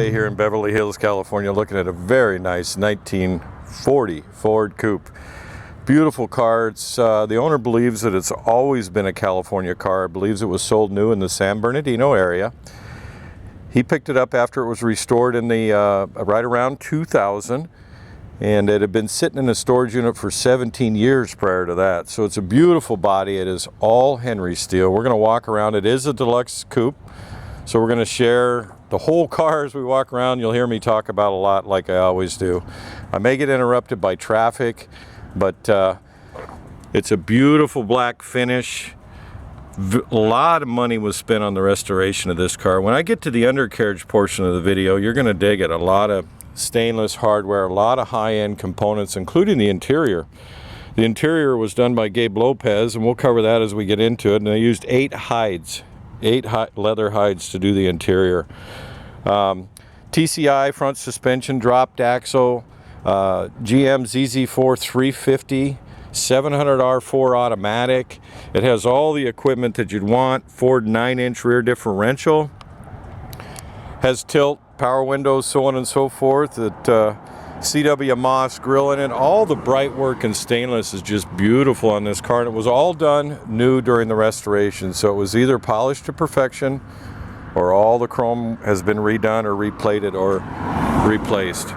today here in Beverly Hills, California, looking at a very nice 1940 Ford Coupe. Beautiful car. It's, the owner believes that it's always been a California car. Believes it was sold new in the San Bernardino area. He picked it up after it was restored in the right around 2000, and it had been sitting in a storage unit for 17 years prior to that. So it's a beautiful body. It is all Henry steel. We're going to walk around. It is a Deluxe Coupe, so we're going to share the whole car as we walk around. You'll hear me talk about a lot like I always do. I may get interrupted by traffic, but it's a beautiful black finish. A lot of money was spent on the restoration of this car. When I get to the undercarriage portion of the video, you're going to dig it. A lot of stainless hardware, a lot of high-end components, including the interior. The interior was done by Gabe Lopez, and we'll cover that as we get into it. And they used 8 hides, 8 leather hides to do the interior. TCI front suspension, dropped axle, GM ZZ4 350, 700R4 automatic. It has all the equipment that you'd want. Ford 9-inch rear differential. Has tilt, power windows, so on and so forth. CW Moss grill in it. All the bright work and stainless is just beautiful on this car. And it was all done new during the restoration. So it was either polished to perfection or all the chrome has been redone or replated or replaced.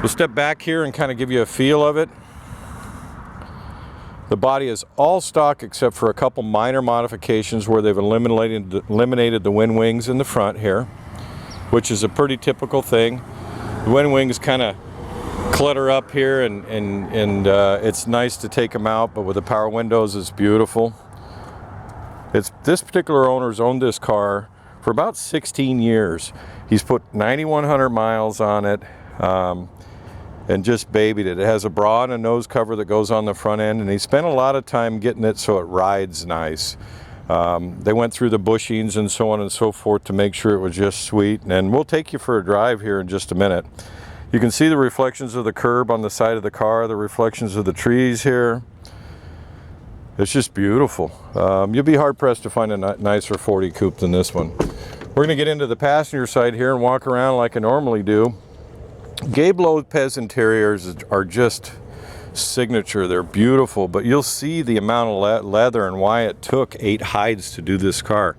We'll step back here and kind of give you a feel of it. The body is all stock except for a couple minor modifications where they've eliminated the wind wings in the front here, which is a pretty typical thing. The wind wings kind of clutter up here, and it's nice to take them out, but with the power windows, it's beautiful. This particular owner's owned this car for about 16 years. He's put 9,100 miles on it. And just babied it. It has a bra and a nose cover that goes on the front end, and he spent a lot of time getting it so it rides nice. They went through the bushings and so on and so forth to make sure it was just sweet, and we'll take you for a drive here in just a minute. You can see the reflections of the curb on the side of the car, the reflections of the trees here. It's just beautiful. You'll be hard-pressed to find a nicer 40 Coupe than this one. We're going to get into the passenger side here and walk around like I normally do. Gabe Lopez interiors are just signature. They're beautiful, but you'll see the amount of leather and why it took 8 hides to do this car.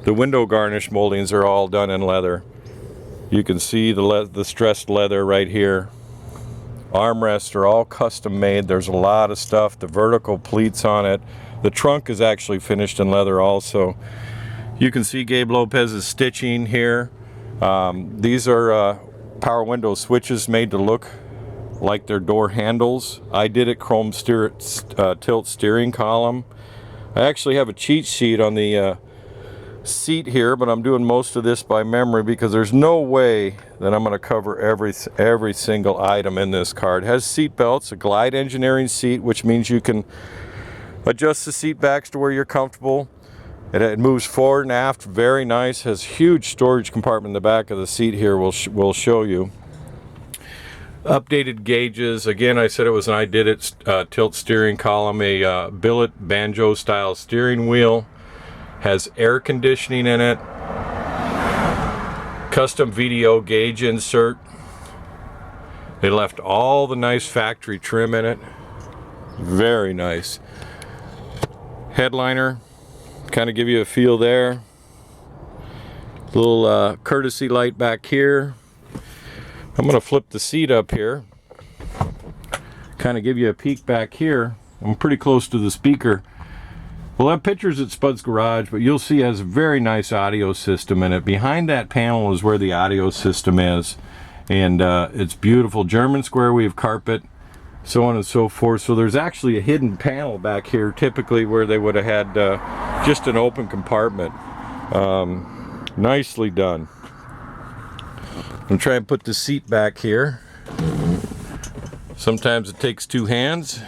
The window garnish moldings are all done in leather. You can see the stressed leather right here. Armrests are all custom made. There's a lot of stuff. The vertical pleats on it. The trunk is actually finished in leather also. You can see Gabe Lopez's stitching here. These are power window switches made to look like they're door handles. I did it chrome tilt steering column. I actually have a cheat sheet on the seat here, but I'm doing most of this by memory because there's no way that I'm going to cover every single item in this car. It has seat belts, a Glide engineering seat, which means you can adjust the seat backs to where you're comfortable. It moves forward and aft, very nice. Has huge storage compartment in the back of the seat here. We'll show you. Updated gauges. Again, I said it was an I Did It tilt steering column. A billet banjo style steering wheel. Has air conditioning in it. Custom VDO gauge insert. They left all the nice factory trim in it. Very nice. Headliner. Kind of give you a feel there. Little courtesy light back here. I'm going to flip the seat up here. Kind of give you a peek back here. I'm pretty close to the speaker. We'll have pictures at Spud's Garage, but you'll see it has a very nice audio system in it. Behind that panel is where the audio system is. And it's beautiful. German square weave carpet. So on and so forth. So there's actually a hidden panel back here, typically where they would have had just an open compartment. Nicely done. I'm going to try and put the seat back here. Sometimes it takes 2 hands.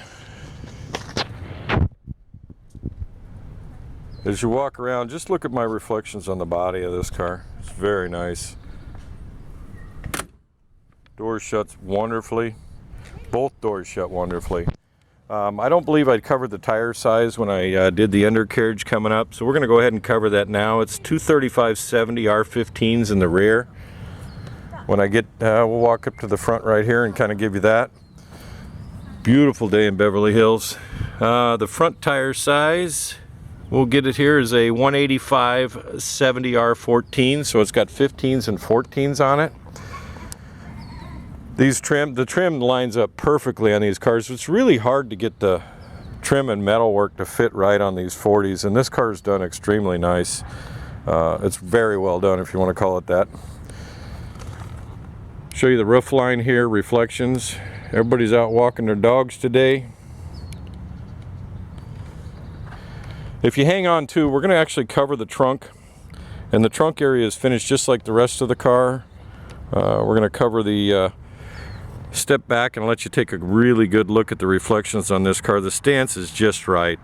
As you walk around, just look at my reflections on the body of this car. It's very nice. Door shuts wonderfully. Both doors shut wonderfully. I don't believe I'd covered the tire size when I did the undercarriage coming up, so we're going to go ahead and cover that now. It's 235/70 R15s in the rear. when I get, we'll walk up to the front right here and kind of give you that. Beautiful day in Beverly Hills. The front tire size, we'll get it here, is a 185 70 R14, so it's got 15s and 14s on it. The trim lines up perfectly on these cars. It's really hard to get the trim and metal work to fit right on these 40s, and this car is done extremely nice. It's very well done, if you want to call it that. Show you the roof line here, reflections. Everybody's out walking their dogs today. If you hang on too, we're going to actually cover the trunk, and the trunk area is finished just like the rest of the car. We're going to cover the step back and let you take a really good look at the reflections on this car. The stance is just right.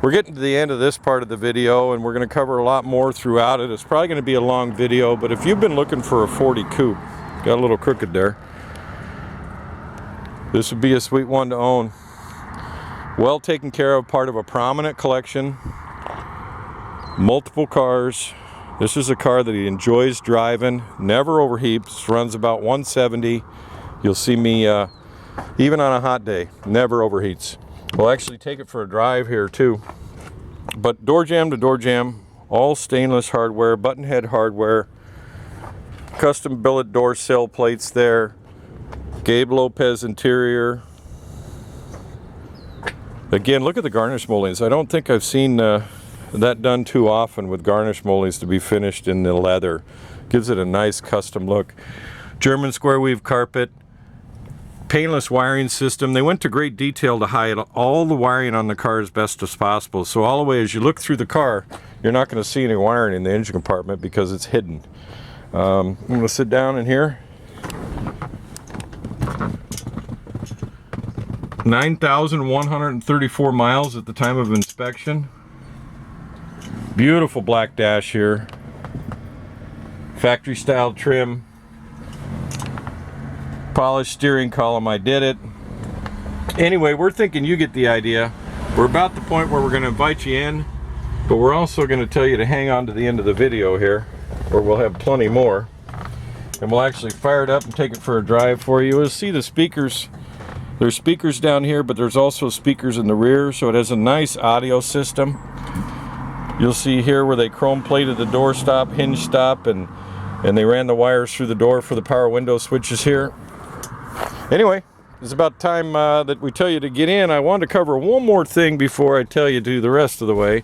We're getting to the end of this part of the video, and we're going to cover a lot more throughout it. It's probably going to be a long video, but if you've been looking for a 40 coupe, got a little crooked there, this would be a sweet one to own. Well taken care of, part of a prominent collection, multiple cars. This is a car that he enjoys driving, never overheats, runs about 170. You'll see me even on a hot day, never overheats. We'll actually take it for a drive here too. But door jamb to door jamb, all stainless hardware, button head hardware, custom billet door sill plates there, Gabe Lopez interior. Again, look at the garnish moldings. I don't think I've seen that done too often, with garnish moldings to be finished in the leather. Gives it a nice custom look. German square weave carpet, painless wiring system. They went to great detail to hide all the wiring on the car as best as possible. So all the way as you look through the car, you're not going to see any wiring in the engine compartment because it's hidden. I'm going to sit down in here. 9,134 miles at the time of inspection. Beautiful black dash here. Factory style trim. Polished steering column, I did it. Anyway, we're thinking you get the idea. We're about the point where we're going to invite you in, but we're also going to tell you to hang on to the end of the video here, where we'll have plenty more. And we'll actually fire it up and take it for a drive for you. You'll see the speakers. There's speakers down here, but there's also speakers in the rear, so it has a nice audio system. You'll see here where they chrome plated the door stop, hinge stop, and they ran the wires through the door for the power window switches here. Anyway, it's about time that we tell you to get in. I wanted to cover one more thing before I tell you to do the rest of the way.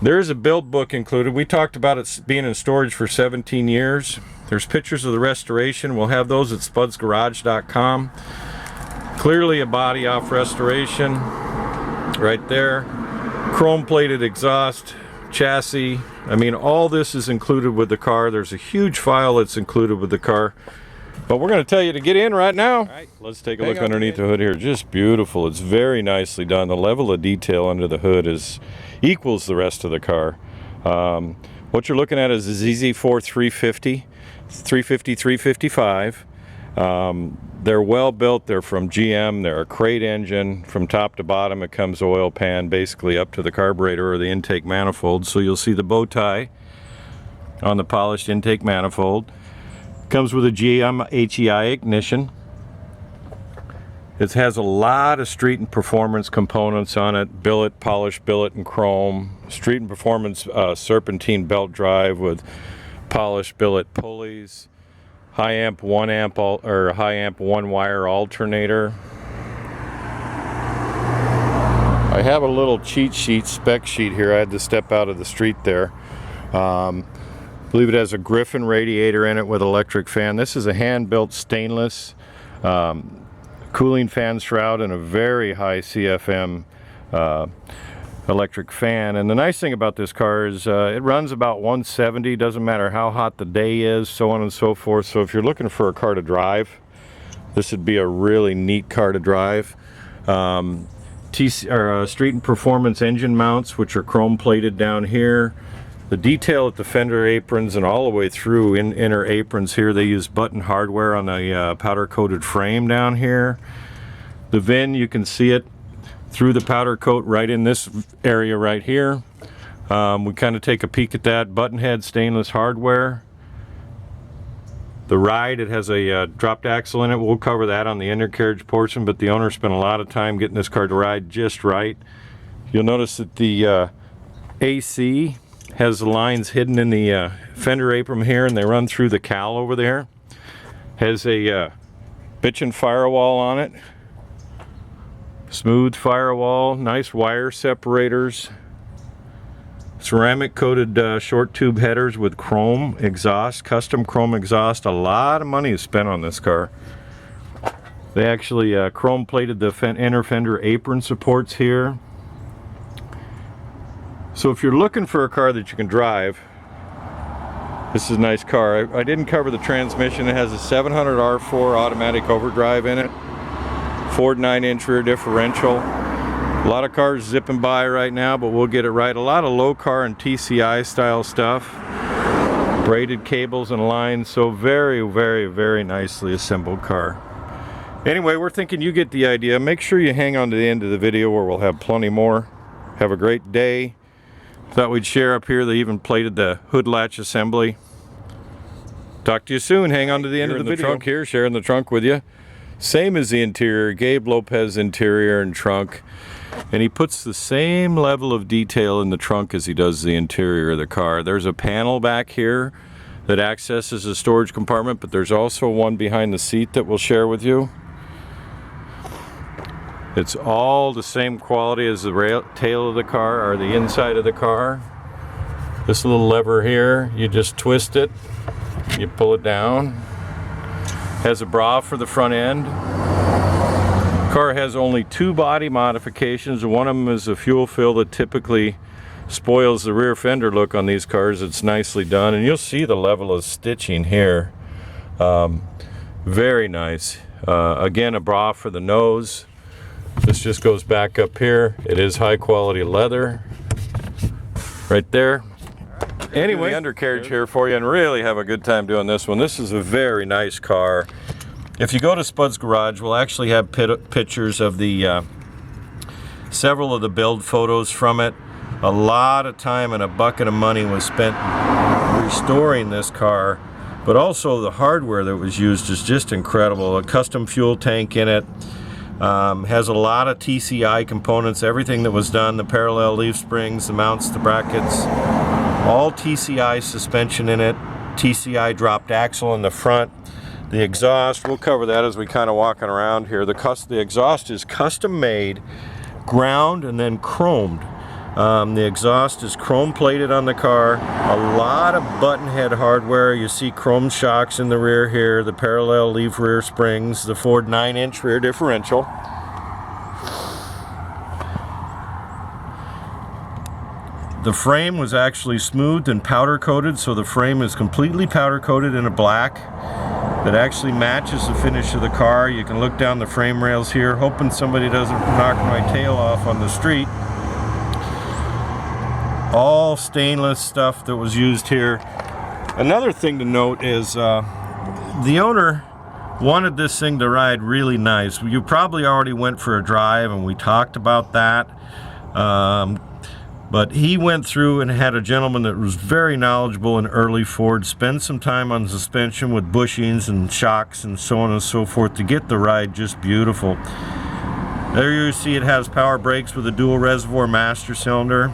There's a build book included. We talked about it being in storage for 17 years. There's pictures of the restoration. We'll have those at spudsgarage.com. Clearly a body off restoration right there. Chrome plated exhaust, chassis. I mean, all this is included with the car. There's a huge file that's included with the car. But we're going to tell you to get in right now. All right, let's take a look underneath the hood here. Just beautiful. It's very nicely done. The level of detail under the hood equals the rest of the car. What you're looking at is a ZZ4 350, 355. They're well built. They're from GM. They're a crate engine. From top to bottom, it comes oil pan basically up to the carburetor or the intake manifold. So you'll see the bow tie on the polished intake manifold. Comes with a GM HEI ignition. It has a lot of street and performance components on it. Billet, polished billet and chrome. Street and performance serpentine belt drive with polished billet pulleys. High amp 1 amp or high amp 1 wire alternator. I have a little cheat sheet, spec sheet here. I had to step out of the street there. I believe it has a Griffin radiator in it with electric fan. This is a hand-built stainless cooling fan shroud and a very high CFM electric fan. And the nice thing about this car is it runs about 170, doesn't matter how hot the day is, so on and so forth. So if you're looking for a car to drive, this would be a really neat car to drive. Street and performance engine mounts, which are chrome plated down here. The detail at the fender aprons and all the way through inner aprons here, they use button hardware on the powder coated frame down here. The VIN, you can see it through the powder coat right in this area right here. We kind of take a peek at that. Button head stainless hardware. The ride, it has a dropped axle in it. We'll cover that on the undercarriage portion, but the owner spent a lot of time getting this car to ride just right. You'll notice that the AC has the lines hidden in the fender apron here, and they run through the cowl over there. Has a bitchin' firewall on it. Smooth firewall, nice wire separators. Ceramic coated short tube headers with chrome exhaust, custom chrome exhaust. A lot of money is spent on this car. They actually chrome plated the inner fender apron supports here. So if you're looking for a car that you can drive, this is a nice car. I didn't cover the transmission. It has a 700 R4 automatic overdrive in it. Ford 9-inch rear differential. A lot of cars zipping by right now, but we'll get it right. A lot of low car and TCI style stuff. Braided cables and lines, so very, very, very nicely assembled car. Anyway, we're thinking you get the idea. Make sure you hang on to the end of the video where we'll have plenty more. Have a great day. Thought we'd share up here. They even plated the hood latch assembly. Talk to you soon. Hang on to the end of the video. Trunk here, sharing the trunk with you. Same as the interior, Gabe Lopez interior and trunk. And he puts the same level of detail in the trunk as he does the interior of the car. There's a panel back here that accesses a storage compartment, but there's also one behind the seat that we'll share with you. It's all the same quality as the tail of the car, or the inside of the car. This little lever here, you just twist it, you pull it down. Has a bra for the front end. Car has only 2 body modifications. One of them is a fuel fill that typically spoils the rear fender look on these cars. It's nicely done, and you'll see the level of stitching here. Very nice. Again, a bra for the nose. This just goes back up here. It is high quality leather right there. Anyway, the undercarriage here for you, and really have a good time doing this one. This is a very nice car. If you go to Spud's Garage, we'll actually have pictures of the several of the build photos from it. A lot of time and a bucket of money was spent restoring this car, but also the hardware that was used is just incredible. A custom fuel tank in it. Has a lot of TCI components. Everything that was done, the parallel leaf springs, the mounts, the brackets, all TCI suspension in it. TCI dropped axle in the front. The exhaust, we'll cover that as we kind of walking around here. The exhaust is custom made, ground, and then chromed. The exhaust is chrome plated on the car. A lot of button head hardware. You see chrome shocks in the rear here, the parallel leaf rear springs, the Ford 9-inch rear differential. The frame was actually smoothed and powder coated, so the frame is completely powder coated in a black that actually matches the finish of the car. You can look down the frame rails here, hoping somebody doesn't knock my tail off on the street. All stainless stuff that was used here. Another thing to note is the owner wanted this thing to ride really nice. You probably already went for a drive and we talked about that. But he went through and had a gentleman that was very knowledgeable in early Ford spend some time on suspension with bushings and shocks and so on and so forth to get the ride just beautiful. There you see it has power brakes with a dual reservoir master cylinder.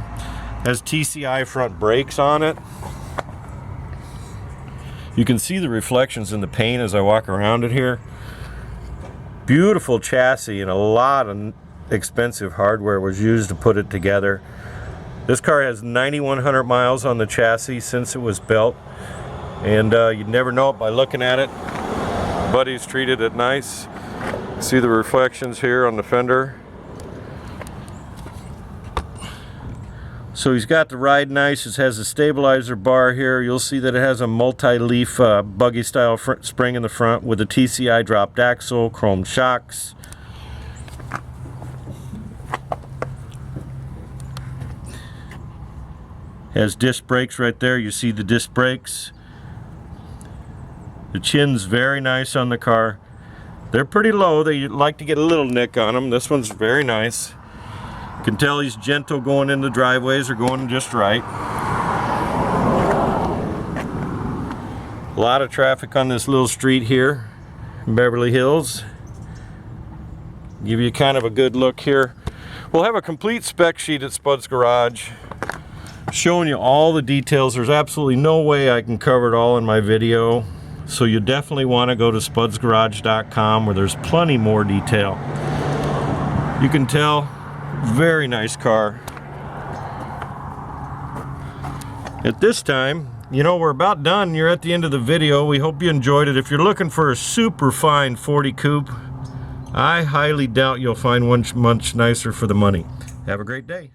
Has TCI front brakes on it. You can see the reflections in the paint as I walk around it here. Beautiful chassis, and a lot of expensive hardware was used to put it together. This car has 9,100 miles on the chassis since it was built, and you'd never know it by looking at it. Buddy's treated it nice. See the reflections here on the fender. So he's got the ride nice. It has a stabilizer bar here. You'll see that it has a multi-leaf buggy style spring in the front with a TCI dropped axle, chrome shocks. Has disc brakes right there. You see the disc brakes. The chin's very nice on the car. They're pretty low. They like to get a little nick on them. This one's very nice. You can tell he's gentle going in the driveways. They're going just right. A lot of traffic on this little street here in Beverly Hills. Give you kind of a good look here. We'll have a complete spec sheet at Spud's Garage showing you all the details. There's absolutely no way I can cover it all in my video, so you definitely want to go to spudsgarage.com where there's plenty more detail. You can tell, very nice car. At this time, you know, we're about done. You're at the end of the video. We hope you enjoyed it. If you're looking for a super fine 40 coupe, I highly doubt you'll find one much nicer for the money. Have a great day.